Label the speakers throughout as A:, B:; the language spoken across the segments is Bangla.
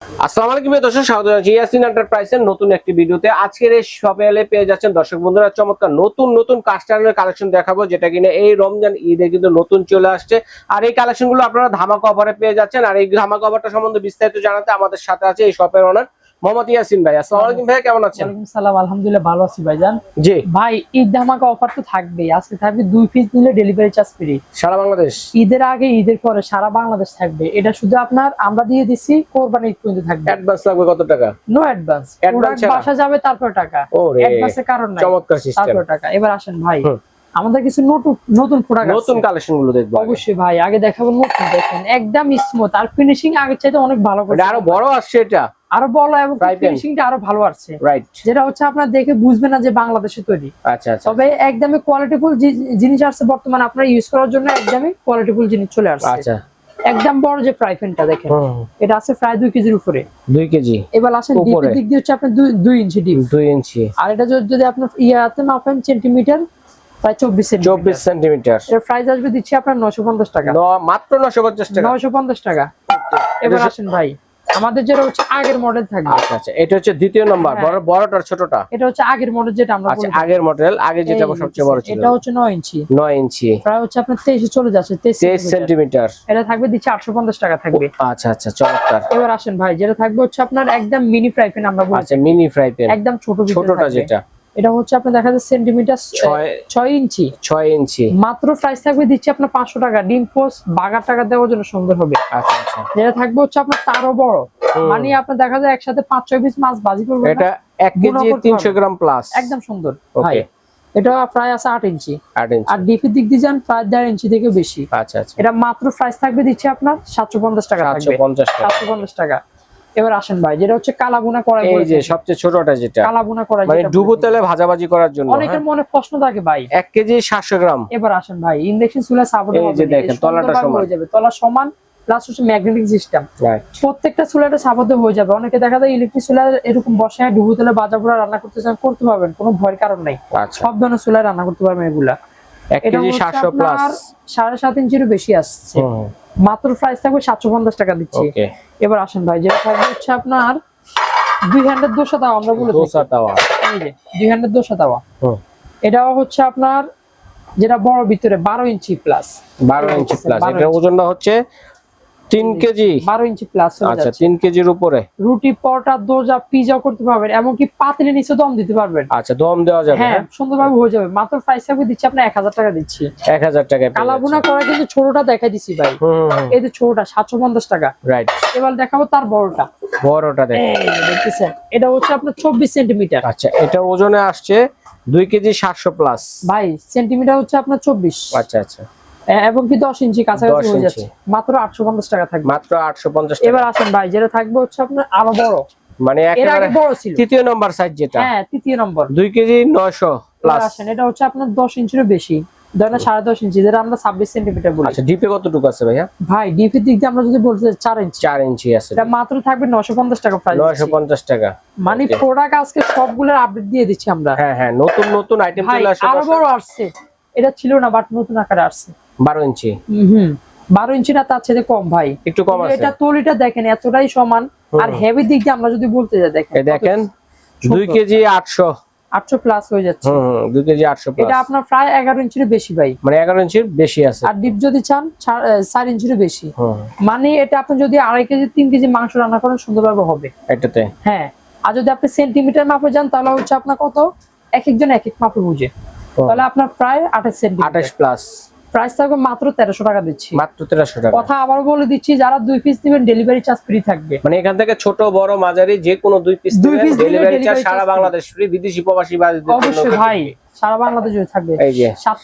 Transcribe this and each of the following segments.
A: আসসালামু আলাইকুম দর্শক, স্বাগত জানাচ্ছি ইয়াসিন এন্টারপ্রাইজের নতুন একটি ভিডিওতে। আজকের এই শপে এলে পেয়ে যাচ্ছেন দর্শক বন্ধুরা চমৎকার নতুন নতুন কাস্টমারের কালেকশন দেখাবো, যেটা কিনা এই রমজান ঈদে কিন্তু নতুন চলে আসছে। আর এই কালেকশনগুলো আপনারা ধামাকা অফারে পেয়ে যাচ্ছেন। আর এই ধামাকা অফারটা সম্বন্ধে বিস্তারিত জানাতে আমাদের সাথে আছে এই শপের ওনার মোহাম্মদ ইয়াসিন ভাই। আসসালামু আলাইকুম ভাই, কেমন আছেন?
B: ওয়ালাইকুম সালাম, আলহামদুলিল্লাহ ভালো আছি ভাইজান।
A: জি
B: ভাই, ঈদ ধামাকা অফার তো থাকবেই। আজকে থাকবে 2 পিস নিলে ডেলিভারি চার্জ ফ্রি
A: সারা বাংলাদেশ।
B: ঈদের আগে ঈদের পরে সারা বাংলাদেশ থাকবে। এটা শুধু আপনার আমরা দিয়ে দিছি কোরবানি ঈদ পর্যন্ত থাকবে।
A: অ্যাডভান্স লাগবে কত টাকা?
B: নো অ্যাডভান্স, প্রোডাক্ট বাসা যাবে তারপর টাকা।
A: ওরে
B: অ্যাডভান্সের কারণ নাই,
A: চমৎকার সিস্টেম,
B: তারপর টাকা। এবার আসেন ভাই, আমাদের কিছু নতুন প্রোডাক্ট
A: নতুন কালেকশন গুলো দেখবো
B: অবশ্যই ভাই। আগে দেখাবো নতুন, দেখেন একদম স্মুথ আর ফিনিশিং আগের চাইতে অনেক ভালো করে,
A: আরো বড় আসছে, এটা
B: আরো বড় এবং ফিনিশিংটা আরো ভালো আসছে।
A: রাইট,
B: যেটা হচ্ছে আপনার দেখে বুঝবেন না যে বাংলাদেশে তৈরি।
A: আচ্ছা আচ্ছা,
B: তবে একদমই কোয়ালিটিফুল জিনিস আসছে বর্তমানে আপনারা ইউজ করার জন্য। একদমই কোয়ালিটিফুল জিনিস চলে আসছে।
A: আচ্ছা
B: একদম বড় যে ফ্রাই প্যানটা দেখেন, এটা আছে প্রায় 2 কেজির উপরে।
A: 2 কেজি।
B: এবার আসেন ডিপের দিক দিয়ে হচ্ছে আপনার 2 ইঞ্চি ডিপ।
A: 2 ইঞ্চি।
B: আর এটা যদি আপনার ইয়াতে মাপেন সেন্টিমিটার, প্রায় 24
A: সেন্টিমিটার।
B: এর প্রাইস আসবে দিচ্ছি আপনার 950 টাকা।
A: মাত্র 950 টাকা।
B: 950 টাকা। এবার আসেন ভাই, আমাদের যেটা হচ্ছে আগের মডেল থাকবে।
A: আচ্ছা আচ্ছা, এটা হচ্ছে দ্বিতীয় নাম্বার, বড়টার ছোটটা।
B: এটা হচ্ছে আগের মডেল যেটা আমরা বলি।
A: আচ্ছা, আগের মডেল, আগে যেটা সবচেয়ে বড় ছিল।
B: এটা হচ্ছে 9 ইঞ্চি।
A: 9 ইঞ্চি
B: প্রায় হচ্ছে আপনার 23 এ চলে যাচ্ছে,
A: 23 সেন্টিমিটার।
B: এটা থাকবে দিচ্ছি 850 টাকা থাকবে।
A: আচ্ছা আচ্ছা, চমৎকার।
B: এবার আসেন ভাই, যেটা থাকবে হচ্ছে আপনার একদম মিনি ফ্রাই প্যান আমরা বলি।
A: আচ্ছা, মিনি ফ্রাই প্যান,
B: একদম
A: ছোটটা যেটা।
B: এটা হচ্ছে আপনার দেখা যাচ্ছে সেন্টিমিটার 6 ইঞ্চি।
A: 6 ইঞ্চি।
B: মাত্র প্রাইস থাকবে দিচ্ছি আপনার 500 টাকা। ডিম পোস্ট বাগার টাকা দেওয়ার জন্য সুন্দর হবে।
A: আচ্ছা আচ্ছা,
B: যেটা থাকবে হচ্ছে আপনার তারও বড়, মানে আপনার দেখা যায় একসাথে 5-6 পিস মাছ ভাজি করবেন।
A: এটা 1 কেজি 300 গ্রাম প্লাস।
B: একদম সুন্দর ভাই।
A: ওকে,
B: এটা প্রায় আছে 8 ইঞ্চি।
A: 8 ইঞ্চি।
B: আর ডিপের দিক দিয়ে যান প্রায় 1.5 ইঞ্চি থেকে বেশি।
A: আচ্ছা আচ্ছা,
B: এটা মাত্র প্রাইস থাকবে দিচ্ছি আপনার 750 টাকা থাকবে।
A: 750 টাকা।
B: 750 টাকা। এবার আসেন ভাই, যেটা হচ্ছে কালাভুনা কড়াই।
A: এই যে সবচেয়ে ছোটটা যেটা
B: কালাভুনা কড়াই,
A: মানে ডুবো তেলে ভাজাভাজি করার জন্য।
B: অনেকের মনে প্রশ্ন থাকে ভাই,
A: 1 কেজি 700 গ্রাম।
B: এবার আসেন ভাই, ইন্ডাকশন চুলা সাপোর্ট
A: এই যে দেখেন তলাটা সমান
B: হয়ে যাবে, তলা সমান প্লাস হচ্ছে ম্যাগনেটিক সিস্টেম।
A: রাইট,
B: প্রত্যেকটা চুলাটা সাপোর্ট হয়ে যাবে। অনেকে দেখা যায় ইলেকট্রিক চুলা এরকম বসায় ডুবো তেলে ভাজা পোড়া রান্না করতে চান, করতে পারবেন, কোনো ভয়ের কারণ নাই।
A: আচ্ছা,
B: সব ধরনের চুলায় রান্না করতে পারবেন এগুলা।
A: 1 কেজি 700 প্লাস,
B: 7.5 ইঞ্চিরও বেশি আসছে। মাত্র প্রাইস থাকবে 750 টাকা দিচ্ছি।
A: ওকে,
B: এবার আসেন ভাই, যেটা থাকবে হচ্ছে আপনার 2 হ্যান্ডের দোসা তাওয়া আমরা বলে থাকি।
A: দোসা তাওয়া,
B: এই যে 2 হ্যান্ডের দোসা তাওয়া। এটাও হচ্ছে আপনার যেটা বড় ভিতরে 12 ইঞ্চি প্লাস।
A: 12 ইঞ্চি প্লাস। এটা ওজনটা হচ্ছে 3 কেজি।
B: 12 ইঞ্চি প্লাস।
A: আচ্ছা, 3 কেজির উপরে।
B: রুটি, পরোটা, দোজা, পিজা করতে পারবেন, এমনকি পাতিলের নিচে দম দিতে পারবেন।
A: আচ্ছা, দম দেওয়া যাবে।
B: হ্যাঁ, সুন্দরভাবে হয়ে যাবে। মাত্র প্রাইস থাকবে দিচ্ছি আপনার 1000 টাকা দিচ্ছি।
A: 1000 টাকায়
B: কালাভুনা করা কিন্তু ছোটটা দেখাই দিছি ভাই। এই যে ছোটটা 750 টাকা।
A: রাইট,
B: এবার দেখাবো তার বড়টা।
A: বড়টা দেখেন,
B: এই যে দেখতেছেন, এটা হচ্ছে আপনার 24 সেন্টিমিটার।
A: আচ্ছা, এটা ওজনে আসছে 2 কেজি 700 প্লাস।
B: ভাই সেন্টিমিটার হচ্ছে আপনার 24।
A: আচ্ছা আচ্ছা,
B: এবং কি 10 ইঞ্চি কাছাকাছি হয়ে যাচ্ছে। মাত্র 850 টাকা থাকবে।
A: মাত্র 850 টাকা।
B: এবার আসেন ভাই, যেটা থাকবে হচ্ছে আপনার আরো বড়,
A: মানে একেবারে
B: বড় ছিল,
A: তৃতীয় নম্বর সাইজ যেটা।
B: হ্যাঁ, তৃতীয় নম্বর।
A: 2 কেজি 900 প্লাস।
B: আসেন, এটা হচ্ছে আপনার 10 ইঞ্চিরও বেশি, ধরেন 10.5 ইঞ্চি, যেটা আমরা 26 সেন্টিমিটার বলি।
A: আচ্ছা, ডিপে কতটুকু আছে ভাইয়া?
B: ভাই ডিপের দিক দিয়ে আমরা যদি বলতে 4 ইঞ্চি।
A: 4 ইঞ্চি আছে।
B: এটা মাত্র থাকবে 950 টাকা প্রাইস।
A: 950 টাকা।
B: মানে প্রোডাক্ট আজকে সবগুলোর আপডেট দিয়ে দিচ্ছি আমরা।
A: হ্যাঁ হ্যাঁ, নতুন নতুন আইটেম চলে আসছে।
B: আরো বড় আসছে, এটা ছিল না বাট নতুন আকারে আসছে।
A: 12 ইঞ্চি।
B: 12 ইঞ্চি না, তার চেয়ে কম ভাই,
A: একটু কম আছে।
B: এটা তলিটা দেখেন এতটাই সমান। আর হেভি দিক দিয়ে আমরা যদি বলতে যাই, দেখেন
A: এই দেখেন 2 কেজি 800
B: প্লাস হয়ে যাচ্ছে।
A: 2 কেজি 800 প্লাস।
B: এটা আপনার প্রায় 11 ইঞ্চির বেশি ভাই,
A: মানে 11 ইঞ্চির বেশি আছে।
B: আর ডিপ যদি চান 4 ইঞ্চির বেশি। মানে এটা আপনি যদি 2.5 কেজি 3 কেজি মাংস রান্না করেন সুন্দরভাবে হবে
A: এটাতে।
B: হ্যাঁ, আর যদি আপনি সেন্টিমিটার মাপে যান তাহলে হচ্ছে আপনার কত, এক একজন এক এক মাপে বুঝে, তাহলে আপনার প্রায় 28 সেন্টিমিটার।
A: 28 প্লাস।
B: প্রাইস থাকবে মাত্র 1300 টাকা দিচ্ছি।
A: মাত্র 1300 টাকা।
B: কথা আবার বলে দিচ্ছি, যারা 2 পিস দিবেন ডেলিভারি চার্জ ফ্রি থাকবে।
A: মানে এখান থেকে ছোট বড় মাঝারি যে কোনো 2 পিস দিবেন, ডেলিভারি চার্জ সারা বাংলাদেশ ফ্রি। বিদেশি প্রবাসী ভাইদের
B: অবশ্যই ভাই, সারা বাংলাদেশে থাকবে।
A: এই যে
B: 7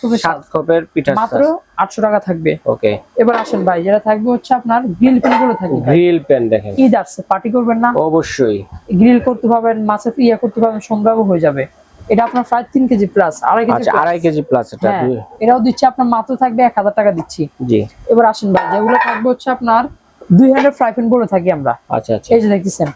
A: খপের পিঠা
B: মাত্র 800 টাকা থাকবে।
A: ওকে,
B: এবার আসেন ভাই, যেটা থাকবে হচ্ছে আপনার গ্রিল প্যান গুলো থাকবে।
A: গ্রিল প্যান দেখেন,
B: ঈদ আসছে, পার্টি করবেন না,
A: অবশ্যই
B: গ্রিল করতে পারবেন, মাছের ইয়া করতে পারবেন, সুন্দরভাবে হয়ে যাবে। এটা আপনার প্রায় 3 কেজি প্লাস, 2.5 কেজি।
A: আচ্ছা, 2.5 কেজি প্লাস। এটা
B: এটাও দিচ্ছি আপনার মাত্র থাকবে 1000 টাকা দিচ্ছি।
A: জি।
B: এবার আসেন ভাই, যেগুলো থাকবে হচ্ছে আপনার 2 হ্যান্ডের ফ্রাই প্যান বলে থাকি আমরা।
A: আচ্ছা আচ্ছা,
B: এই যে দেখতেছেন,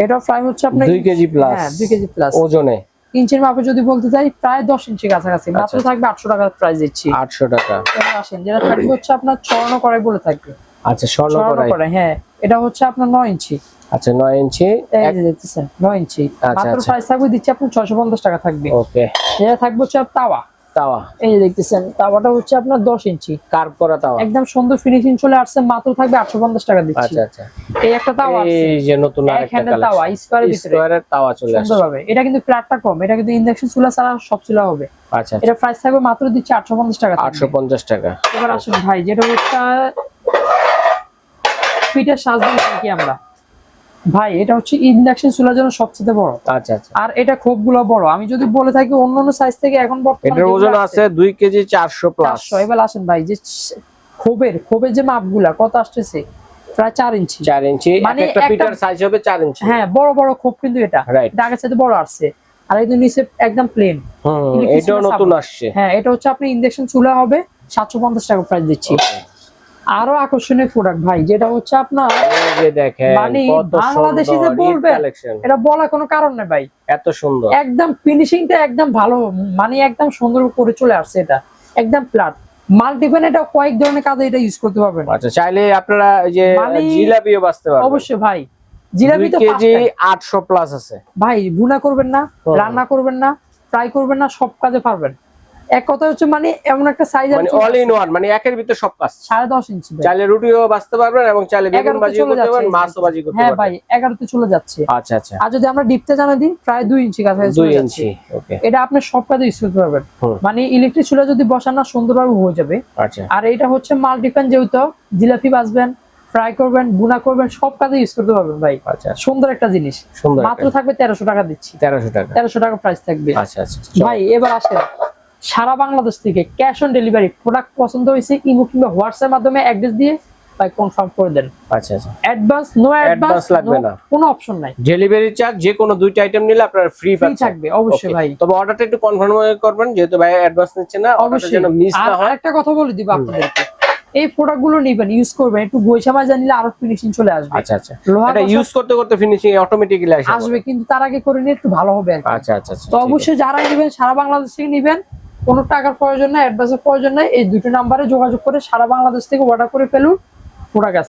B: এটা ফ্রাই হচ্ছে আপনার
A: 2 কেজি প্লাস।
B: হ্যাঁ, 2 কেজি প্লাস
A: ওজনে।
B: ইঞ্চির মাপে যদি বলতে যাই প্রায় 10 ইঞ্চি কাছাকাছি। মাত্র থাকবে 800 টাকা প্রাইস দিচ্ছি।
A: 800 টাকা।
B: এবার আসেন, যেটা থাকবে হচ্ছে আপনার স্বর্ণ কড়াই বলে থাকবে।
A: আচ্ছা, স্বর্ণ কড়াই।
B: হ্যাঁ, এটা হচ্ছে আপনার 9 ইঞ্চি।
A: আচ্ছা 9 ইঞ্চি
B: এই যে দেখতেছেন 9 ইঞ্চি
A: আচ্ছা,
B: মাত্র
A: আচ্ছা।
B: প্রাইস থাকবে দিচ্ছি আপনার 650 টাকা থাকবে।
A: ওকে
B: এটা থাকবে হচ্ছে তাওয়া,
A: তাওয়া
B: এই যে দেখতেছেন তাওয়াটা হচ্ছে আপনার 10 ইঞ্চি
A: কার্ভ করা তাওয়া।
B: একদম সুন্দর ফিনিশিং চলে আসছে, মাত্র থাকবে 850 টাকা দিচ্ছি।
A: আচ্ছা আচ্ছা
B: এই একটা তাওয়া আছে,
A: এই যে নতুন
B: এক
A: আরেকটা
B: হ্যান্ডেল তাওয়া
A: কালেকশন
B: স্কয়ারের ভিতরে
A: স্কয়ারের তাওয়া চলে আসছে
B: সুন্দরভাবে। এটা কিন্তু ফ্ল্যাটটা কম, এটা কিন্তু ইন্ডাকশন চুলা ছাড়া সব চুলা হবে।
A: আচ্ছা
B: এটা প্রাইস থাকবে মাত্র দিচ্ছি 850 টাকা থাকবে।
A: 850 টাকা।
B: এবার আসুন ভাই, যেটা হচ্ছে পিঠের সাজবেন কি আমরা ভাই, এটা হচ্ছে ইন্ডাকশন চুলার জন্য সবচেয়ে বড়।
A: আচ্ছা আচ্ছা
B: আর এটা খোপগুলো বড়, আমি যদি বলে থাকি অন্যান্য সাইজ থেকে এখন বর্তমানে
A: এটার ওজন আছে 2 কেজি 400 প্লাস।
B: 400। এবার আসেন ভাই, যে খোপের যে মাপগুলা কত আসতেছে, প্রায় 4 ইঞ্চি।
A: 4 ইঞ্চি
B: মানে
A: একটা
B: একটা-
A: পিটার সাইজ হবে 4 ইঞ্চি।
B: হ্যাঁ বড় বড় খোপ কিন্তু এটা
A: Right.
B: আগের সাথে বড় আসছে। আর এই নিচে একদম প্লেন।
A: এটাও নতুন আসছে।
B: হ্যাঁ এটা হচ্ছে আপনি ইন্ডাকশন চুলা হবে 750 টাকা প্রাইস দিচ্ছি। আরো আকর্ষণীয় প্রোডাক্ট ভাই, যেটা হচ্ছে আপনার
A: এই যে দেখেন
B: মানে
A: কত
B: বাংলাদেশি যে
A: সুন্দর
B: বলবে
A: কালেকশন,
B: এটা বলার কোনো কারণ নেই ভাই।
A: এত সুন্দর।
B: একদম ফিনিশিংটা একদম ভালো, মানে একদম সুন্দর করে চলে আসছে। এটা একদম ফ্ল্যাট মাল্টিপ্যান, এটা কয়েক ধরনের কাজে এটা ইউজ করতে পারবেন।
A: আচ্ছা চাইলে আপনারা এই যে
B: মানে-
A: জিলাপিও বানাতে পারবেন।
B: অবশ্যই ভাই, জিলাপি
A: 2
B: তো
A: কেজি
B: 5
A: 800 প্লাস আছে
B: ভাই, ভুনা করবেন না,
A: হুম।
B: রান্না করবেন না, ফ্রাই করবেন না, সব কাজে পারবেন। এক কথা হচ্ছে মানে এমন একটা সাইজ
A: মানে অল ইন ওয়ান, মানে একের ভিতর সব কাজ।
B: 10.5 ইঞ্চি ভাই।
A: চাইলে রুটিও বানাতে পারবেন এবং চাইলে বেগুন
B: 11 তে
A: ভাজি
B: চলে
A: করতে
B: যাচ্ছে
A: পারবেন,
B: এই
A: মাছও ভাজি করতে
B: হ্যাঁ
A: পারবেন।
B: ভাই 11 তে চলে যাচ্ছে।
A: আচ্ছা আচ্ছা
B: আর যদি আমরা ডিপতে জানা দিই প্রায় 2 ইঞ্চি কাছাকাছি
A: 2
B: চলে যাচ্ছে।
A: ইঞ্চি। ওকে
B: এটা আপনি সব কাজে ইউজ করতে পারবেন।
A: হুম।
B: মানে ইলেকট্রিক চুলা যদি বসান না সুন্দরভাবে হয়ে যাবে।
A: আচ্ছা
B: আর এটা হচ্ছে মাল্টিপ্যান, যেহেতু জিলাপি বাজবেন, ফ্রাই করবেন, ভুনা করবেন, সব কাজে ইউজ করতে পারবেন ভাই।
A: আচ্ছা
B: সুন্দর একটা জিনিস,
A: সুন্দর
B: মাত্র থাকবে 1300 টাকা দিচ্ছি।
A: 1300 টাকা।
B: 1300 টাকা প্রাইস থাকবে।
A: আচ্ছা আচ্ছা
B: ভাই এবার আসেন, সারা বাংলাদেশ থেকে ক্যাশ অন ডেলিভারি, প্রোডাক্ট পছন্দ হয়েছে ইমো কিংবা হোয়াটসঅ্যাপ মাধ্যমে অ্যাড্রেস দিয়ে ভাই কনফার্ম করে দেন।
A: আচ্ছা আচ্ছা
B: অ্যাডভান্স নো অ্যাডভান্স
A: Advance লাগবে না।
B: কোনো অপশন নাই,
A: ডেলিভারি চার্জ যে কোনো দুইটা আইটেম নিলে আপনারা ফ্রি
B: ফ্রি
A: পাচ্ছেন।
B: থাকবে অবশ্যই
A: Okay.
B: ভাই।
A: তবে অর্ডারটা একটু কনফার্ম করবেন, যেহেতু ভাই অ্যাডভান্স নিচ্ছে না, অর্ডারটা
B: অবশ্যই।
A: যেন মিস
B: আর
A: না হয়।
B: একটা কথা বলে দিব আপনাদেরকে, এই প্রোডাক্ট গুলো নিবেন, ইউজ করবেন, একটু গোইসা মাজা নিলে আরো ফিনিশিং চলে আসবে।
A: আচ্ছা আচ্ছা
B: লোহা
A: এটা
B: ঘষা
A: ইউজ করতে করতে ফিনিশিং অটোমেটিক্যালি
B: আসবে, কিন্তু তার আগে করে নিয়ে একটু ভালো হবে আর কি।
A: আচ্ছা আচ্ছা আচ্ছা
B: তো অবশ্যই যারা নেবেন সারা বাংলাদেশ থেকে নেবেন, কোনো টাকার প্রয়োজন নাই, অ্যাডভান্সের প্রয়োজন নাই, এই দুটো নাম্বারে যোগাযোগ করে সারা বাংলাদেশ থেকে অর্ডার করে ফেলুন প্রোডাক্ট।